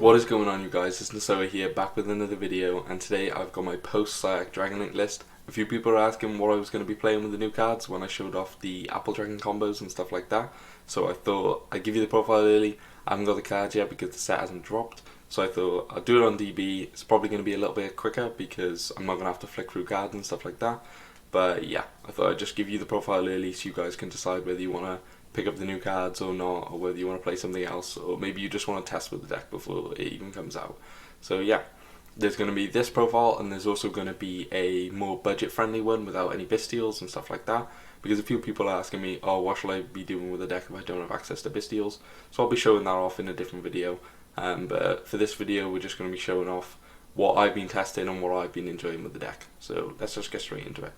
What is going on, you guys? It's Nesoa here, back with another video, and today I've got my post-Sack Dragon Link list. A few people are asking what I was going to be playing with the new cards when I showed off the Apple Dragon combos and stuff like that. So I thought I'd give you the profile early. I haven't got the cards yet because the set hasn't dropped. So I thought I'll do it on DB. It's probably going to be a little bit quicker because I'm not going to have to flick through cards and stuff like that. But yeah, I thought I'd just give you the profile early so you guys can decide whether you want to pick up the new cards or not, or whether you want to play something else, or maybe you just want to test with the deck before it even comes out. So yeah, there's going to be this profile, and there's also going to be a more budget friendly one without any bestials and stuff like that, because a few people are asking me, oh, what should I be doing with the deck if I don't have access to bestials? So I'll be showing that off in a different video, but for this video we're just going to be showing off what I've been testing and what I've been enjoying with the deck. So let's just get straight into it.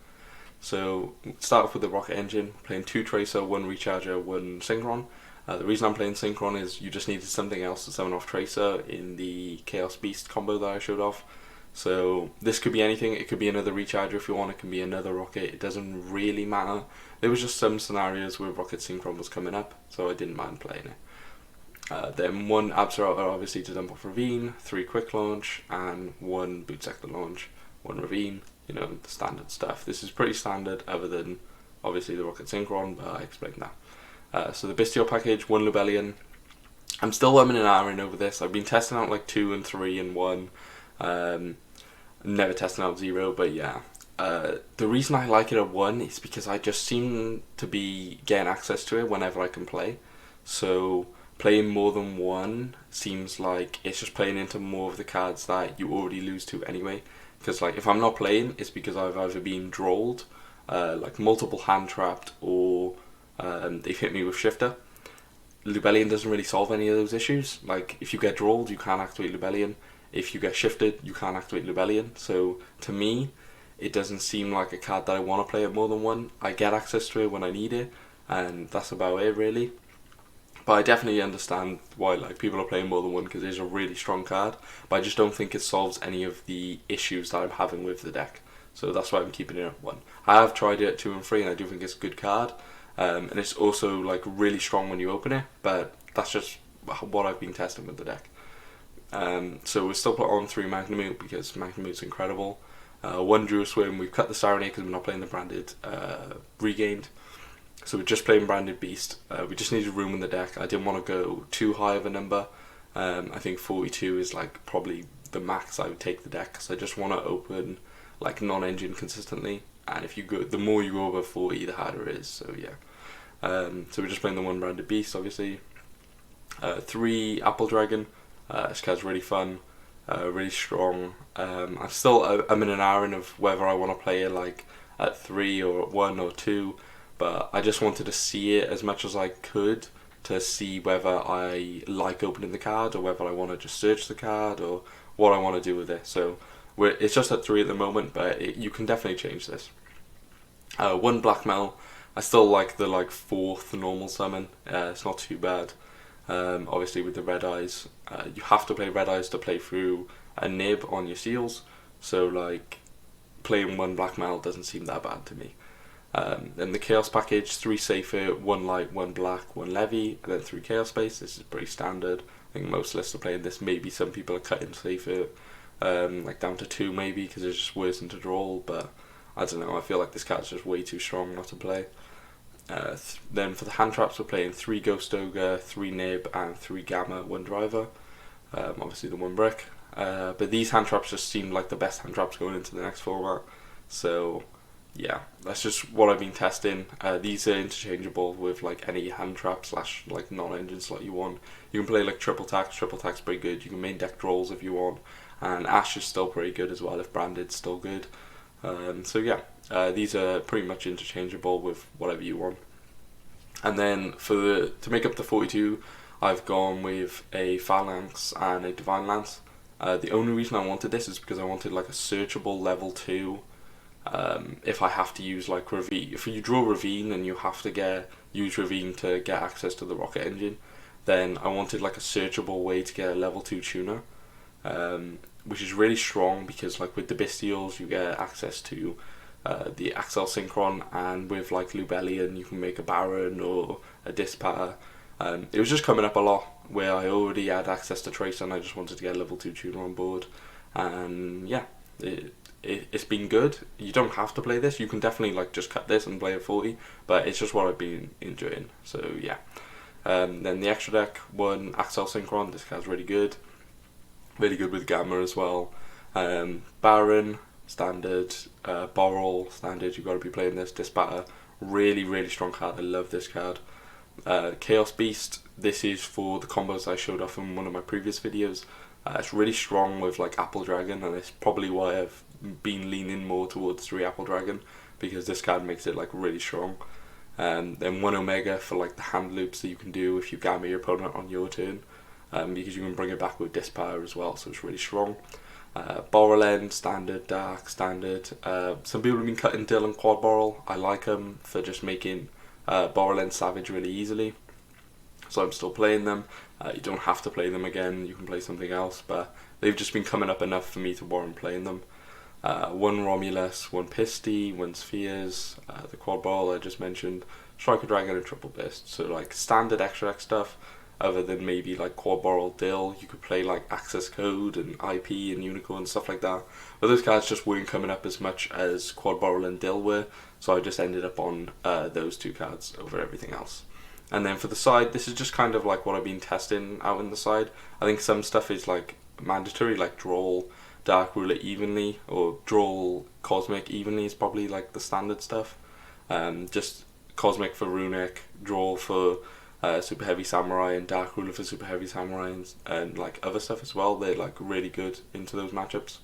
So start off with the rocket engine, playing 2 Tracer, 1 Recharger, 1 Synchron. The reason I'm playing Synchron is you just needed something else to summon off Tracer in the Chaos Beast combo that I showed off. So this could be anything. It could be another Recharger if you want, it can be another rocket, it doesn't really matter. There was just some scenarios where Rocket Synchron was coming up, so I didn't mind playing it. Then 1 Absolute obviously to dump off Ravine, 3 Quick Launch, and 1 Boot Sector Launch, 1 Ravine. You know, the standard stuff. This is pretty standard other than obviously the Rocket Synchron, but I explained that. So the Bestial package, 1 Lubellion. I'm still umming and ahhing over this. I've been testing out like 2 and 3 and 1. Never testing out 0, but yeah. The reason I like it at 1 is because I just seem to be getting access to it whenever I can play. So playing more than 1 seems like it's just playing into more of the cards that you already lose to anyway. Because like if I'm not playing, it's because I've either been drolled, like multiple hand trapped, or they've hit me with Shifter. Lubellion doesn't really solve any of those issues. Like if you get drolled, you can't activate Lubellion. If you get shifted, you can't activate Lubellion. So to me, it doesn't seem like a card that I want to play at more than 1. I get access to it when I need it, and that's about it really. But I definitely understand why like people are playing more than 1 because it's a really strong card. But I just don't think it solves any of the issues that I'm having with the deck. So that's why I'm keeping it at 1. I have tried it at 2 and 3, and I do think it's a good card. And it's also like really strong when you open it. But that's just what I've been testing with the deck. So we're still put on 3 Magnamute because Magnamute's incredible. 1 Drew Swim. We've cut the Serenade because we're not playing the branded Regained. So we're just playing Branded Beast. We just needed room in the deck. I didn't want to go too high of a number. I think 42 is like probably the max I would take the deck, because I just want to open like non-engine consistently. And if you go, the more you go over 40, the harder it is. So yeah. So we're just playing the 1 Branded Beast, obviously. 3 Apple Dragon. This card's really fun, really strong. I'm in an iron of whether I want to play it like at 3 or at 1 or 2. But I just wanted to see it as much as I could to see whether I like opening the card or whether I want to just search the card or what I want to do with it. So it's just at 3 at the moment, but you can definitely change this. 1 Blackmail. I still like the 4th normal summon. It's not too bad. Obviously with the Red Eyes, you have to play Red Eyes to play through a nib on your seals. So like playing 1 Blackmail doesn't seem that bad to me. Then the Chaos package, 3 Safer, 1 Light, 1 Black, 1 Levy, and then 3 Chaos Space. This is pretty standard. I think most lists are playing this. Maybe some people are cutting Safer like down to 2 maybe because it's just worse than to draw, but I don't know, I feel like this card's just way too strong not to play. Then for the hand traps, we're playing 3 Ghost Ogre, 3 Nib, and 3 Gamma, 1 Driver. Obviously the 1 Brick. But these hand traps just seem like the best hand traps going into the next format. So yeah, that's just what I've been testing. These are interchangeable with like any hand trap / like non-engine slot you want. You can play like triple tax pretty good. You can main deck draws if you want, and Ash is still pretty good as well if branded's still good. So yeah, these are pretty much interchangeable with whatever you want. And then to make up the 42, I've gone with a Phalanx and a Divine Lance. The only reason I wanted this is because I wanted like a searchable level 2. If I have to use like Ravine, if you draw Ravine and you have to use Ravine to get access to the Rocket Engine, then I wanted like a searchable way to get a level 2 tuner, which is really strong because like with the Bestials you get access to the Axel Synchron, and with like Lubellion you can make a Baron or a Dispatter. It was just coming up a lot, where I already had access to Tracer and I just wanted to get a level 2 tuner on board. And yeah, it's been good. You don't have to play this. You can definitely like just cut this and play at 40, but it's just what I've been enjoying. So yeah. Then the extra deck one, Axel Synchron. This card's really good with Gamma as well. Baron standard, Borrel standard. You've got to be playing this. Disbatter, really strong card. I love this card. Chaos Beast. This is for the combos I showed off in one of my previous videos. It's really strong with like Apple Dragon, and it's probably why I've been leaning more towards 3 Apple Dragon, because this card makes it like really strong. Then 1 Omega for like the hand loops that you can do if you Gamma your opponent on your turn, because you can bring it back with Dispower as well, so it's really strong. Borrel standard, Dark standard. Some people have been cutting Dill and Quad Borrel. I like them for just making Borrel Savage really easily, so I'm still playing them. You don't have to play them again, you can play something else, but they've just been coming up enough for me to warrant playing them. 1 Romulus, 1 Pisty, 1 Spheres, the Quad Ball I just mentioned, Striker Dragon and Triple Beast. So like standard extra deck stuff, other than maybe like Quad Ball, Dill. You could play like Access Code and IP and Unicorn and stuff like that, but those cards just weren't coming up as much as Quad Ball and Dill were, so I just ended up on those 2 cards over everything else. And then for the side, this is just kind of like what I've been testing out in the side. I think some stuff is like mandatory, like Drawl Dark Ruler evenly, or Drawl Cosmic evenly is probably like the standard stuff. Just Cosmic for Runic, Drawl for Super Heavy Samurai, and Dark Ruler for Super Heavy Samurai, and like other stuff as well. They're like really good into those matchups.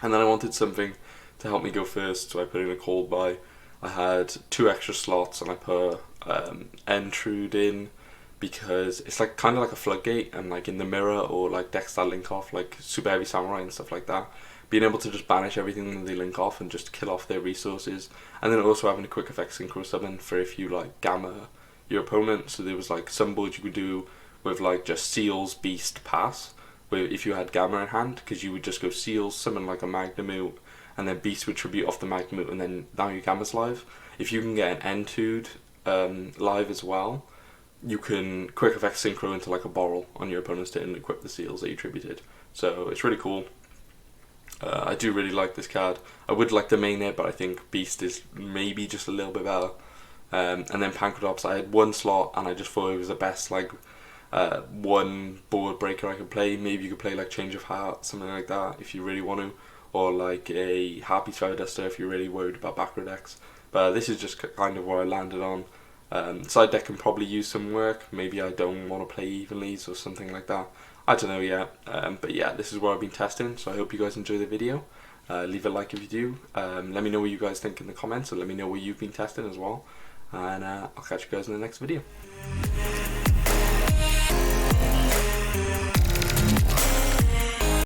And then I wanted something to help me go first, so I put in a cold buy. I had 2 extra slots and I put Entrude in, because it's like kind of like a floodgate, and like in the mirror or like decks that link off, like Super Heavy Samurai and stuff like that, being able to just banish everything that they link off and just kill off their resources. And then also having a quick effect synchro summon for if you like Gamma your opponent. So there was like some boards you could do with like just Seals, Beast, Pass, where if you had Gamma in hand, because you would just go Seals, summon like a Magnamute, and then Beast would tribute off the Magnamute, and then now your Gamma's live. If you can get an Entude live as well, you can quick effect synchro into like a Borrel on your opponent's turn and equip the Seals that you tributed. So it's really cool. I do really like this card. I would like the main it, but I think Beast is maybe just a little bit better. And then Pancradops, I had 1 slot and I just thought it was the best like 1 board breaker I could play. Maybe you could play like Change of Heart, something like that if you really want to, or like a Happy Duster if you're really worried about backrow decks. But this is just kind of where I landed on. Side deck can probably use some work. Maybe I don't want to play evenlies or something like that. I don't know yet. But yeah, this is what I've been testing, so I hope you guys enjoy the video. Leave a like if you do. Let me know what you guys think in the comments, and let me know what you've been testing as well. And I'll catch you guys in the next video.